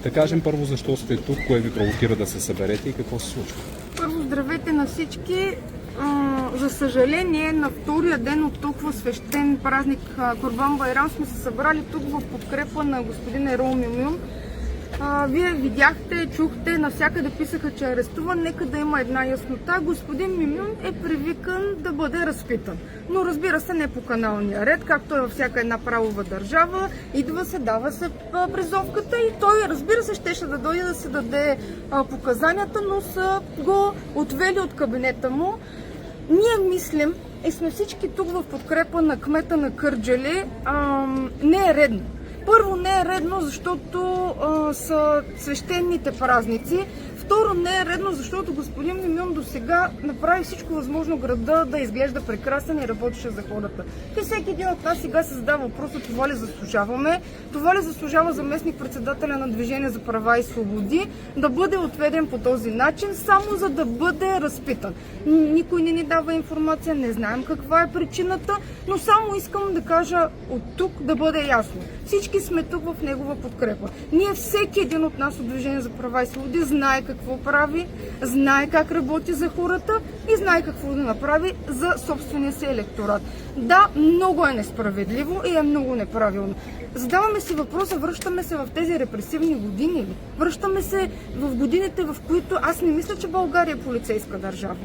Да кажем първо защо сте тук, кое ви провокира да се съберете и какво се случва? Първо, здравейте на всички. За съжаление, на втория ден от толкова свещен празник Курбан Байрам сме се събрали тук в подкрепа на господин Ерол Мюмюн. Вие видяхте, чухте, навсякъде писаха, че е арестуван. Нека да има една яснота. Господин Мюмюн е привикан да бъде разпитан. Но разбира се, не по каналния ред, както е във всяка една правова държава. Идва се, дава се призовката и той, разбира се, щеше да дойде да се даде показанията, но са го отвели от кабинета му. Ние мислим и сме всички тук в подкрепа на кмета на Кърджали. Не е редно. Първо, не е редно, защото са свещените празници. Второ, не е редно, защото господин Мюмюн до сега направи всичко възможно града да изглежда прекрасен и работеше за хората. И всеки един от нас сега се задава въпроса: това ли заслужаваме? Това ли заслужава заместник-председателя на Движение за права и свободи да бъде отведен по този начин, само за да бъде разпитан? Никой не ни дава информация, не знаем каква е причината, но само искам да кажа от тук да бъде ясно. Всички сме тук в негова подкрепа. Ние, всеки един от нас от Движение за права и свободи, знае какво прави, знае как работи за хората и знае какво да направи за собствения си електорат. Да, много е несправедливо и е много неправилно. Задаваме си въпроса: връщаме се в тези репресивни години ли? Връщаме се в годините, в които аз не мисля, че България е полицейска държава.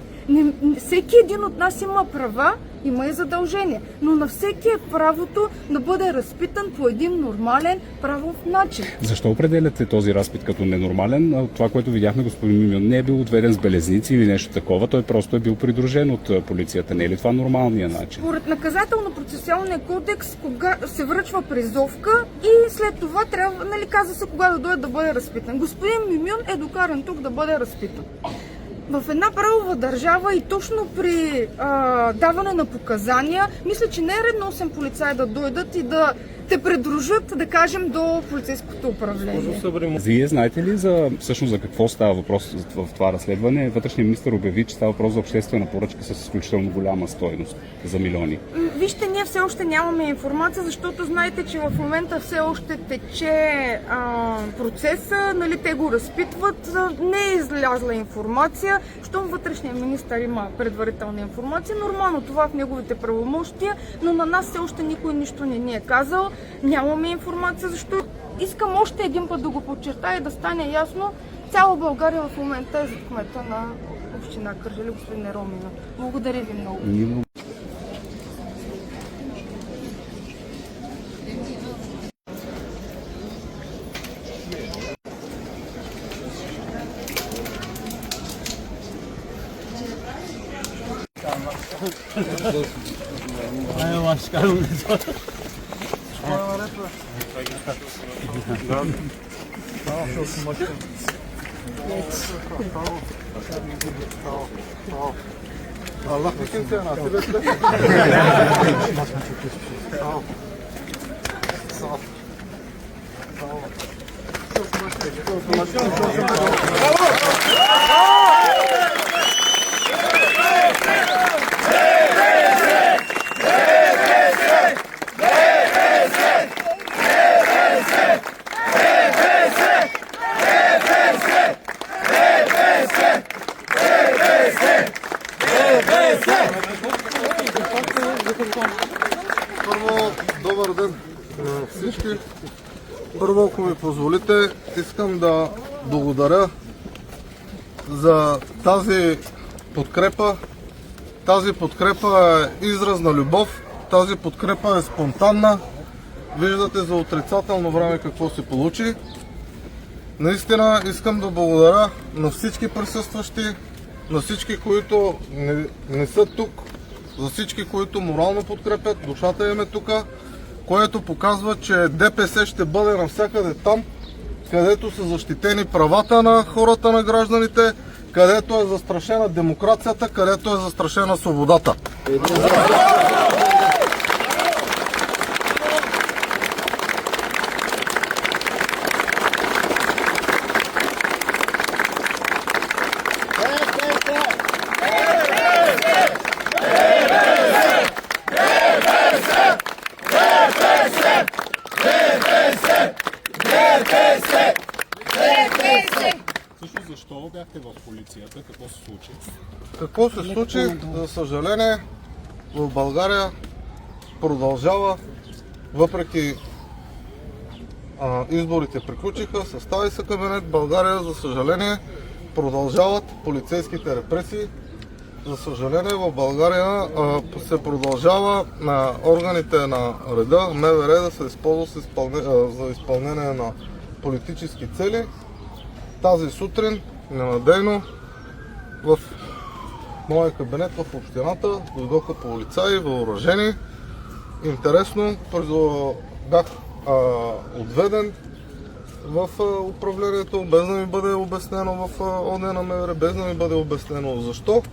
Всеки един от нас има права, има и задължения, но на всеки е правото да бъде разпитан по един нормален правов начин. Защо определяте този разпит като ненормален? Това, което видяхме, господин Мюмюн не е бил отведен с белезници или нещо такова, той просто е бил придружен от полицията. Не е ли това нормалният начин? Според наказателно-процесуалния кодекс, кога се връчва призовка и след това трябва, казва се кога да дойде да бъде разпитан. Господин Мюмюн е докаран тук да бъде разпитан. В една правова държава и точно при даване на показания, мисля, че не е редно 8 полицаи да дойдат и да те придружат, да кажем, до полицейското управление. Вие знаете ли всъщност за какво става въпрос в това разследване? Вътрешният министър обяви, че става въпрос за обществена поръчка с изключително голяма стойност за милиони. Вижте, ние все още нямаме информация, защото знаете, че в момента все още тече процеса, те го разпитват, не е излязла информация. Щом вътрешният министър има предварителна информация, нормално това в неговите правомощия, но на нас все още никой нищо не ни е казал. Нямаме информация, защото искам още един път да го подчертая и да стане ясно: цяла България в момента е за кмета на община Кърджали, господин Ерол Мюмюн. Благодаря ви много. Allah kimseye nasip etsin. Sağ ol. Sağ ol. Sağ ol. Първо, добър ден на всички. Първо, ако ми позволите, искам да благодаря за тази подкрепа. Тази подкрепа е израз на любов, тази подкрепа е спонтанна. Виждате за отрицателно време какво се получи. Наистина искам да благодаря на всички присъстващи, на всички, които не са тук, за всички, които морално подкрепят, душата им е тук, което показва, че ДПС ще бъде навсякъде там, където са защитени правата на хората, на гражданите, където е застрашена демокрацията, където е застрашена свободата. Всъщност защо бяхте в полицията? Какво се случи? Какво се случи? За съжаление, в България продължава, въпреки изборите приключиха, състави се кабинет, България, за съжаление, продължават полицейските репресии. За съжаление, в България се продължава на органите на реда, МВР, да се използва за изпълнение на политически цели. Тази сутрин, ненадейно, в моя кабинет в общината дойдоха полицаи, въоръжени. Интересно, бях отведен в управлението, без да ми бъде обяснено в ОД на МВР, без да ми бъде обяснено защо.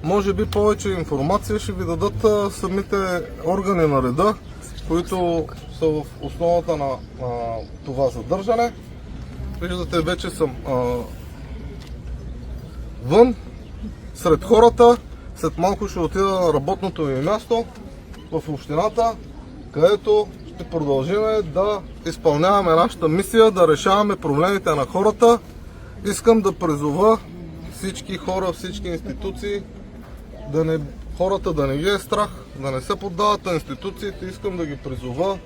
Може би повече информация ще ви дадат самите органи на реда, които са в основата на това задържане. Виждате, вече съм вън, сред хората. След малко ще отида на работното ми място в общината, където ще продължим да изпълняваме нашата мисия, да решаваме проблемите на хората. Искам да призова всички хора, всички институции, хората да не ги е страх, да не се поддават на институциите. Искам да ги призова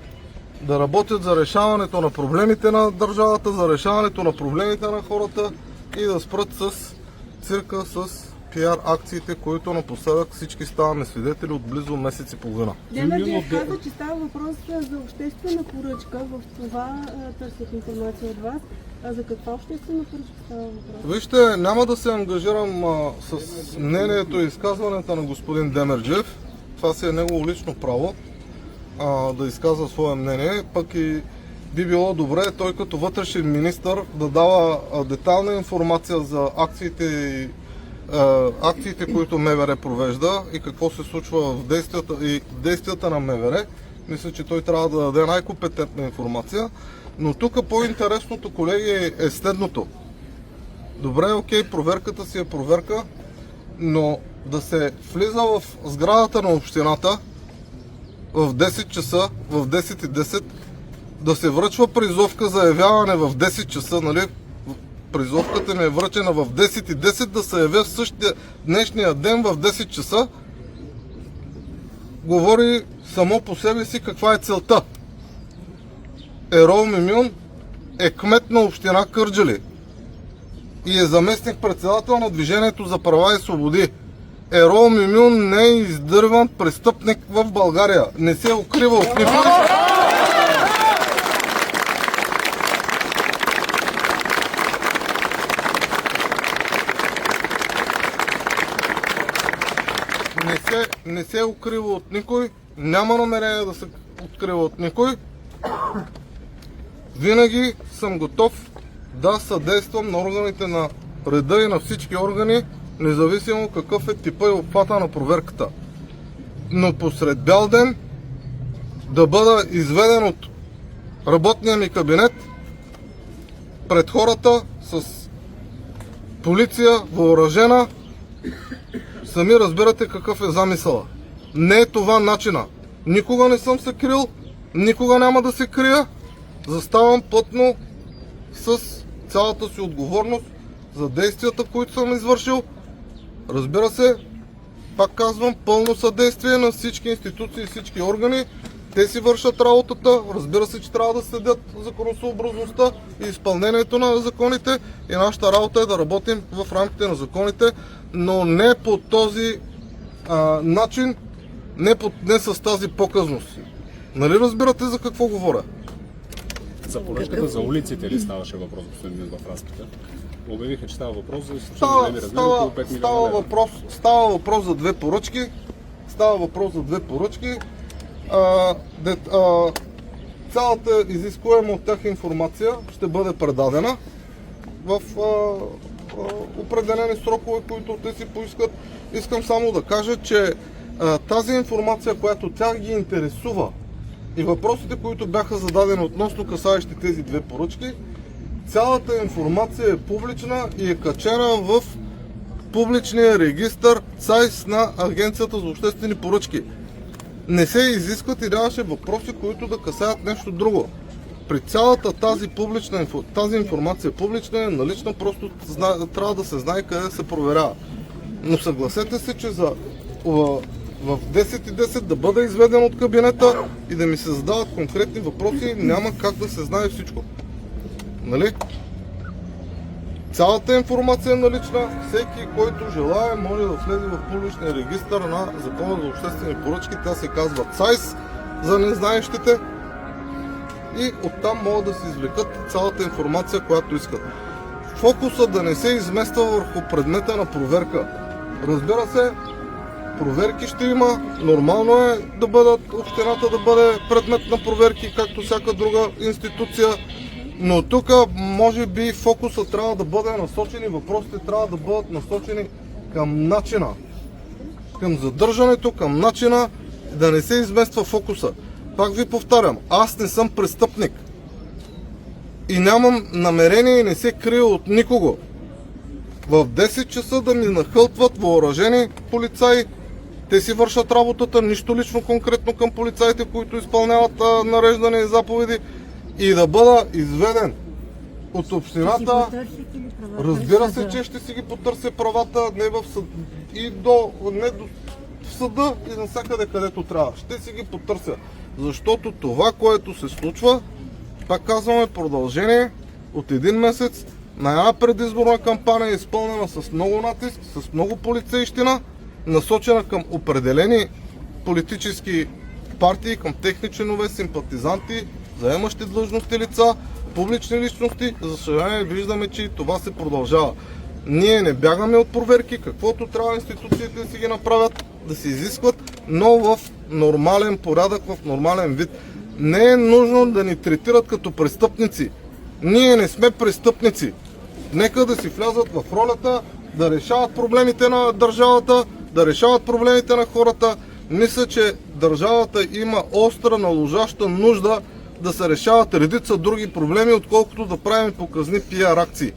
да работят за решаването на проблемите на държавата, за решаването на проблемите на хората и да спрат с цирка, с пиар акциите, които напоследък всички ставаме свидетели от близо месец и половина. Демерджиев каза, че става въпрос за обществена поръчка. В това търсих информация от вас. А за каква обществена поръчка става въпрос? Вижте, няма да се ангажирам с мнението и изказването на господин Демерджиев. Това си е негово лично право да изказва свое мнение. Пък и би било добре той като вътрешен министър да дава детайлна информация за акциите, които МВР провежда и какво се случва в действията на МВР. Мисля, че той трябва да даде най-компетентна информация. Но тук по-интересното, колеги, е следното. Добре, окей, проверката си е проверка, но да се влиза в сградата на общината в 10 часа, в 10:10, да се връчва призовка за явяване в 10 часа, нали? Призовката ми е връчена в 10:10, да се явя в същия днешния ден в 10 часа, говори само по себе си каква е целта. Ерол Мюмюн е кмет на община Кърджали и е заместник-председател на Движението за права и свободи. Ерол Мюмюн не е издърван престъпник в България. Не се укрива от никой. Не се укрива от никой, няма намерение да се укрива от никой. Винаги съм готов да съдействам на органите на реда и на всички органи, независимо какъв е типа и обхвата на проверката. Но посред бял ден да бъда изведен от работния ми кабинет пред хората с полиция, въоръжена, сами разбирате какъв е замисъла. Не е това начина. Никога не съм се крил, никога няма да се крия. Заставам плътно с цялата си отговорност за действията, които съм извършил. Разбира се, пак казвам, пълно съдействие на всички институции и всички органи. Те си вършат работата. Разбира се, че трябва да следят законосъобразността и изпълнението на законите. И нашата работа е да работим в рамките на законите, но не по този начин, не с тази показност. Нали разбирате за какво говоря? За поръчката за улиците ли ставаше въпрос, господин Мин, в разпита? Обявиха, че става въпрос за изключително големи размери, около 5 милиона лева. Става въпрос за две поръчки. Цялата изискуема от тях информация ще бъде предадена в определени срокове, които те си поискат. Искам само да кажа, че тази информация, която тях ги интересува и въпросите, които бяха зададени относно касаещи тези две поръчки, цялата информация е публична и е качена в публичния регистър ЦАИС на Агенцията за обществени поръчки. Не се изискват и нямаше въпроси, които да касаят нещо друго. При цялата тази информация е публична, е налична, просто трябва да се знае къде се проверява. Но съгласете се, че в 10:10 да бъде изведен от кабинета и да ми се задават конкретни въпроси, няма как да се знае всичко. Нали? Цялата информация е налична, всеки, който желае, може да влезе в публичния регистър на Закона за обществени поръчки. Тя се казва ЦАИС за незнаещите и оттам могат да се извлекат цялата информация, която искат. Фокуса да не се измества върху предмета на проверка. Разбира се, проверки ще има, нормално е общината да бъде предмет на проверки, както всяка друга институция. Но тук може би фокуса трябва да бъде насочен и въпросите трябва да бъдат насочени към начина, към задържането, към начина, да не се измества фокуса. Пак ви повтарям, аз не съм престъпник и нямам намерение и не се крия от никого. В 10 часа да ми нахълтват въоръжени полицаи, те си вършат работата, нищо лично конкретно към полицаите, които изпълняват нареждания и заповеди, и да бъда изведен от общината. Разбира се, че ще си ги потърся правата, не в съд, в съда и навсякъде, където трябва. Ще си ги потърся. Защото това, което се случва, пак казваме, продължение от един месец на една предизборна кампания, изпълнена с много натиск, с много полицейщина, насочена към определени политически партии, към техни членове, симпатизанти, заемащи длъжности лица, публични личности. За съжаление виждаме, че и това се продължава. Ние не бягаме от проверки, каквото трябва институциите да си ги направят, да се изискват, но в нормален порядък, в нормален вид. Не е нужно да ни третират като престъпници. Ние не сме престъпници. Нека да си влязат в ролята, да решават проблемите на държавата, да решават проблемите на хората. Мисля, че държавата има остра, наложаща нужда да се решават редица други проблеми, отколкото да правим показни пиар акции.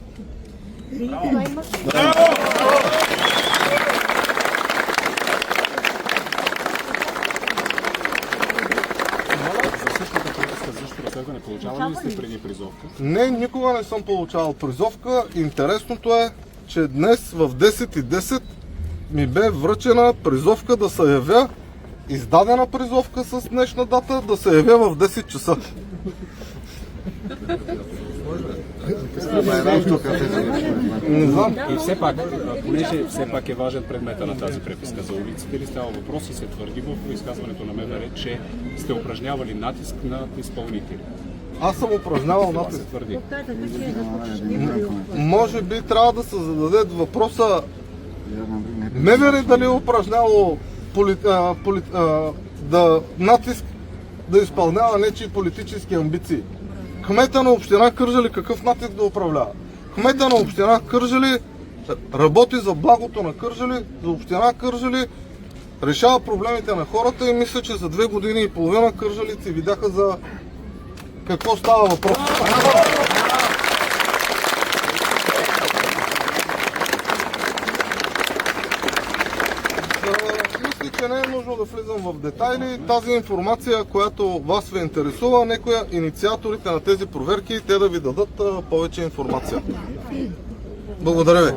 Получавали ли сте преди призовка? Не, никога не съм получавал призовка. Интересното е, че днес в 10:10 ми бе връчена призовка да се явя, издадена призовка с днешна дата, да се явя в 10 часа. Не знам. И все пак, понеже все пак е важен предмета на тази преписка за улиците, ли става въпрос и се твърди в изказването на МВР, че сте упражнявали натиск над изпълнители? Аз съм упражнявал Това натиск. се твърди. Може би трябва да се зададе въпроса МВР дали е упражнявало натиск да изпълнява нечии политически амбиции. Кмета на община Кърджали какъв натиск да управлява? Кмета на община Кърджали работи за благото на Кърджали, за община Кърджали, решава проблемите на хората и мисля, че за 2 години и половина кърджалици видяха за какво става въпрос. Мисля, че не е нужно да влизам в детайли. Тази информация, която вас ви интересува, некоя инициаторите на тези проверки, те да ви дадат повече информация. Благодаря ви.